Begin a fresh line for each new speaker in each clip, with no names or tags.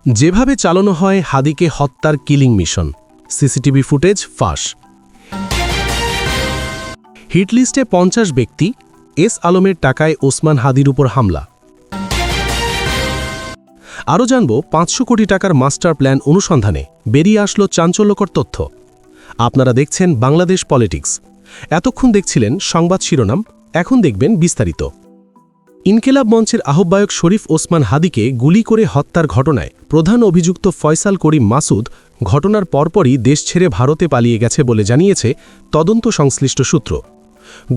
যেভাবে চালানো হয় হাদিকে হত্যার কিলিং মিশন, সিসিটিভি ফুটেজ ফাঁস। হিটলিস্টে ৫০ ব্যক্তি, এস আলমের টাকায় ওসমান হাদির উপর হামলা। আরও জানব ৫০০ কোটি টাকার মাস্টার প্ল্যান অনুসন্ধানে বেরিয়ে আসলো চাঞ্চল্যকর তথ্য। আপনারা দেখছেন বাংলাদেশ পলিটিক্স। এতক্ষণ দেখছিলেন সংবাদ শিরোনাম, এখন দেখবেন বিস্তারিত। ইনকিলাব মঞ্চের আহ্বায়ক শরীফ ওসমান হাদিকে গুলি করে হত্যার ঘটনায় প্রধান অভিযুক্ত ফয়সাল করিম মাসুদ ঘটনার পরপরই দেশ ছেড়ে ভারতে পালিয়ে গেছে বলে জানিয়েছে তদন্ত সংশ্লিষ্ট সূত্র।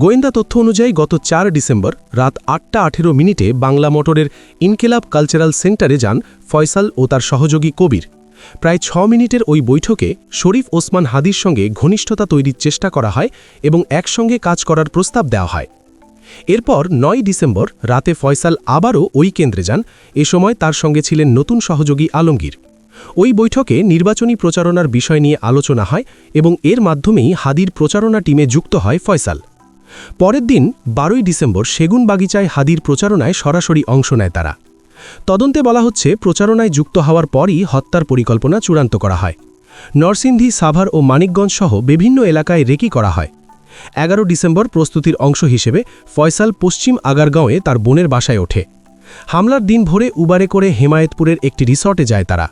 গোয়েন্দা তথ্য অনুযায়ী গত ৪ ডিসেম্বর রাত ৮টা ১৮ মিনিটে বাংলা মোটরের ইনকিলাব কালচারাল সেন্টারে যান ফয়সাল ও তার সহযোগী কবির। প্রায় ৬ মিনিটের ওই বৈঠকে শরীফ ওসমান হাদির সঙ্গে ঘনিষ্ঠতা তৈরির চেষ্টা করা হয় এবং একসঙ্গে কাজ করার প্রস্তাব দেওয়া হয়। এরপর ৯ ডিসেম্বর রাতে ফয়সাল আবারও ওই কেন্দ্রে যান। এ সময় তার সঙ্গে ছিলেন নতুন সহযোগী আলমগীর। ওই বৈঠকে নির্বাচনী প্রচারণার বিষয় নিয়ে আলোচনা হয় এবং এর মাধ্যমেই হাদির প্রচারণা টিমে যুক্ত হয় ফয়সাল। পরের দিন ১২ ডিসেম্বর সেগুনবাগিচায় হাদির প্রচারণায় সরাসরি অংশ নেয় তারা। তদন্তে বলা হচ্ছে, প্রচারণায় যুক্ত হওয়ার পরই হত্যার পরিকল্পনা চূড়ান্ত করা হয়। নরসিংদী, সাভার ও মানিকগঞ্জ সহ বিভিন্ন এলাকায় রেকি করা হয়। ১১ ডিসেম্বর প্রস্তুতির অংশ হিসেবে ফয়সাল পশ্চিম আগারগাঁওয়ে তার বোনের বাসায় ওঠে। হামলার দিন ভোরে উবারে করে হেমায়েতপুরের একটি রিসর্টে যায় তারা।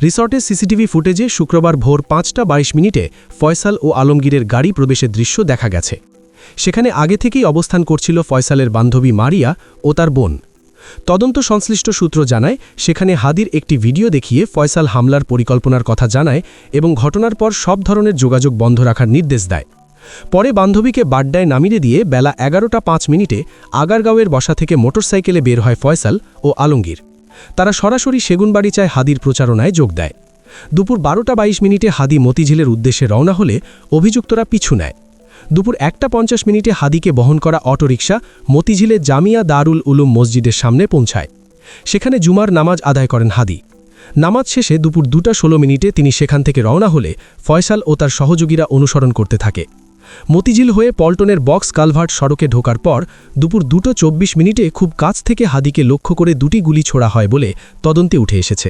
রিসর্টের সিসিটিভি ফুটেজে শুক্রবার ভোর ৫টা ২২ মিনিটে ফয়সাল ও আলমগীরের গাড়ি প্রবেশের দৃশ্য দেখা গেছে। সেখানে আগে থেকেই অবস্থান করছিল ফয়সালের বান্ধবী মারিয়া ও তার বোন। তদন্ত সংশ্লিষ্ট সূত্র জানায়, সেখানে হাদির একটি ভিডিও দেখিয়ে ফয়সাল হামলার পরিকল্পনার কথা জানায় এবং ঘটনার পর সব ধরনের যোগাযোগ বন্ধ রাখার নির্দেশ দেয়। পরে বান্ধবীকে বাড্ডায় নামিয়ে দিয়ে বেলা ১১টা ৫ মিনিটে আগারগাঁওয়ের বসা থেকে মোটরসাইকেলে বের হয় ফয়সাল ও আলমগীর। তারা সরাসরি সেগুনবাগিচায় হাদির প্রচারণায় যোগ দেয়। দুপুর ১২টা ২২ মিনিটে হাদি মতিঝিলের উদ্দেশ্যে রওনা হলে অভিযুক্তরা পিছু নেয়। দুপুর ১টা ৫০ মিনিটে হাদিকে বহন করা অটোরিকশা মতিঝিলে জামিয়া দারুল উলুম মসজিদের সামনে পৌঁছায়। সেখানে জুমার নামাজ আদায় করেন হাদি। নামাজ শেষে দুপুর ২টা ১৬ মিনিটে তিনি সেখান থেকে রওনা হলে ফয়সাল ও তার সহযোগীরা অনুসরণ করতে থাকে। মতিঝিল হয়ে পল্টনের বক্স কালভার্ট সড়কে ঢোকার পর দুপুর ২টা ২৪ মিনিটে খুব কাছ থেকে হাদিকে লক্ষ্য করে দুটি গুলি ছোড়া হয় বলে তদন্তে উঠে এসেছে।